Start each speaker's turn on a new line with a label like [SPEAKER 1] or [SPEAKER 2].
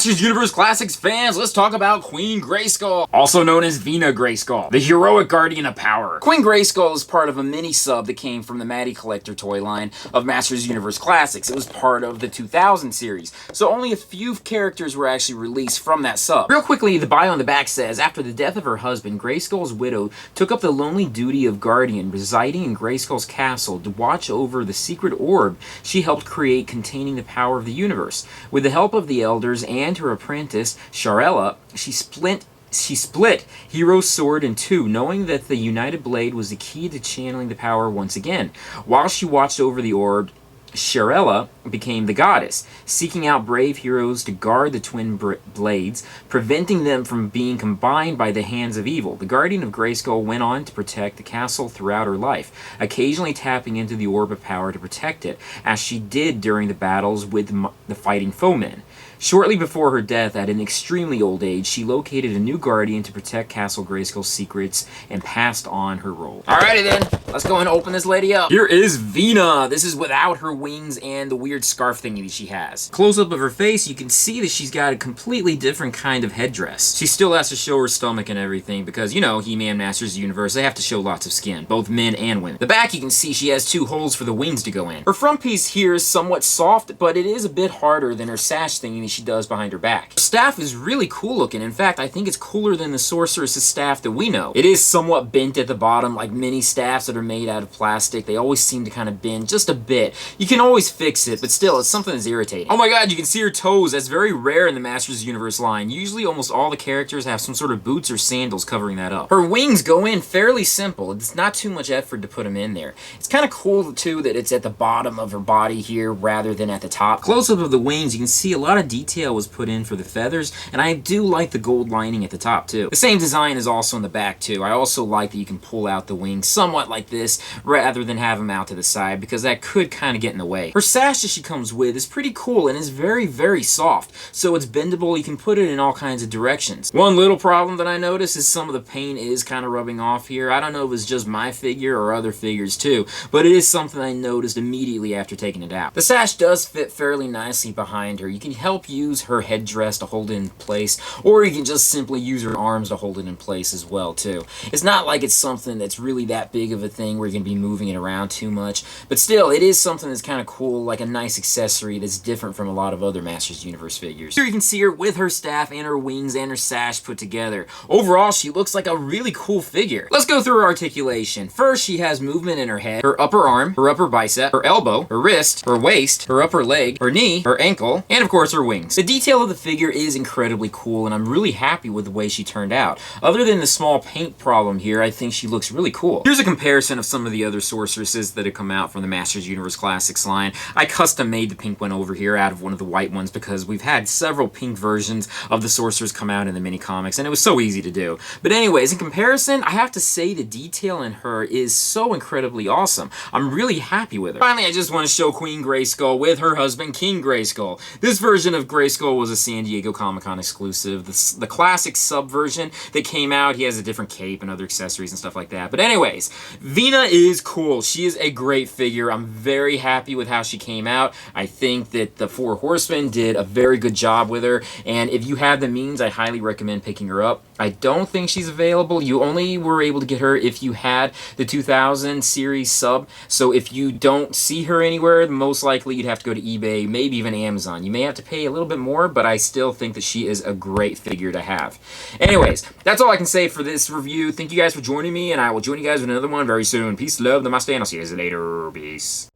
[SPEAKER 1] Masters Universe Classics fans, let's talk about Queen Grayskull, also known as Veena Grayskull, the heroic guardian of power. Queen Grayskull is part of a mini-sub that came from the Matty Collector toy line of Masters Universe Classics. It was part of the 2000 series, so only a few characters were actually released from that sub. Real quickly, the bio on the back says, after the death of her husband, Grayskull's widow took up the lonely duty of guardian, residing in Grayskull's castle to watch over the secret orb she helped create containing the power of the universe. With the help of the elders and her apprentice, Sharella, she split Hero's sword in two, knowing that the united blade was the key to channeling the power once again. While she watched over the orb, Sharella became the goddess, seeking out brave heroes to guard the twin blades, preventing them from being combined by the hands of evil. The Guardian of Grayskull went on to protect the castle throughout her life, occasionally tapping into the orb of power to protect it, as she did during the battles with the fighting foemen. Shortly before her death, at an extremely old age, she located a new guardian to protect Castle Grayskull's secrets and passed on her role. Alrighty then, let's go and open this lady up. Here is Veena. This is without her wings and the weird scarf thingy that she has. Close up of her face, you can see that she's got a completely different kind of headdress. She still has to show her stomach and everything because, you know, He-Man Masters of the Universe, they have to show lots of skin, both men and women. The back, you can see she has two holes for the wings to go in. Her front piece here is somewhat soft, but it is a bit harder than her sash thingy she does behind her back. Her staff is really cool looking. In fact, I think it's cooler than the sorceress's staff that we know. It is somewhat bent at the bottom, like mini staffs that are made out of plastic. They always seem to kind of bend just a bit. You can always fix it, but still, it's something that's irritating. Oh my god, you can see her toes. That's very rare in the Masters Universe line. Usually, almost all the characters have some sort of boots or sandals covering that up. Her wings go in fairly simple. It's not too much effort to put them in there. It's kind of cool, too, that it's at the bottom of her body here rather than at the top. Close-up of the wings, you can see a lot of detail was put in for the feathers, and I do like the gold lining at the top too. The same design is also in the back too. I also like that you can pull out the wings somewhat like this rather than have them out to the side because that could kind of get in the way. Her sash that she comes with is pretty cool and is very, very soft, so it's bendable. You can put it in all kinds of directions. One little problem that I noticed is some of the paint is kind of rubbing off here. I don't know if it's just my figure or other figures too, but it is something I noticed immediately after taking it out. The sash does fit fairly nicely behind her. You can help use her headdress to hold it in place, or you can just simply use her arms to hold it in place as well too. It's not like it's something that's really that big of a thing where you're going to be moving it around too much, but still, it is something that's kind of cool, like a nice accessory that's different from a lot of other Masters Universe figures. Here you can see her with her staff and her wings and her sash put together. Overall, she looks like a really cool figure. Let's go through her articulation. First, she has movement in her head, her upper arm, her upper bicep, her elbow, her wrist, her waist, her upper leg, her knee, her ankle, and of course her wings. The detail of the figure is incredibly cool, and I'm really happy with the way she turned out. Other than the small paint problem here, I think she looks really cool. Here's a comparison of some of the other sorceresses that have come out from the Masters Universe Classics line. I custom made the pink one over here out of one of the white ones because we've had several pink versions of the sorcerers come out in the mini comics, and it was so easy to do. But anyways, in comparison, I have to say the detail in her is so incredibly awesome. I'm really happy with her. Finally, I just want to show Queen Grayskull with her husband, King Grayskull. This version of Grayskull was a San Diego Comic-Con exclusive. The classic sub version that came out, he has a different cape and other accessories and stuff like that. But anyways, Veena is cool. She is a great figure. I'm very happy with how she came out. I think that the Four Horsemen did a very good job with her, and if you have the means, I highly recommend picking her up. I don't think she's available. You only were able to get her if you had the 2000 series sub, so if you don't see her anywhere, most likely you'd have to go to eBay, maybe even Amazon. You may have to pay a little bit more, but I still think that she is a great figure to have. Anyways, that's all I can say for this review. Thank you guys for joining me, and I will join you guys with another one very soon. Peace, love, namaste, and I'll see you guys later. Peace.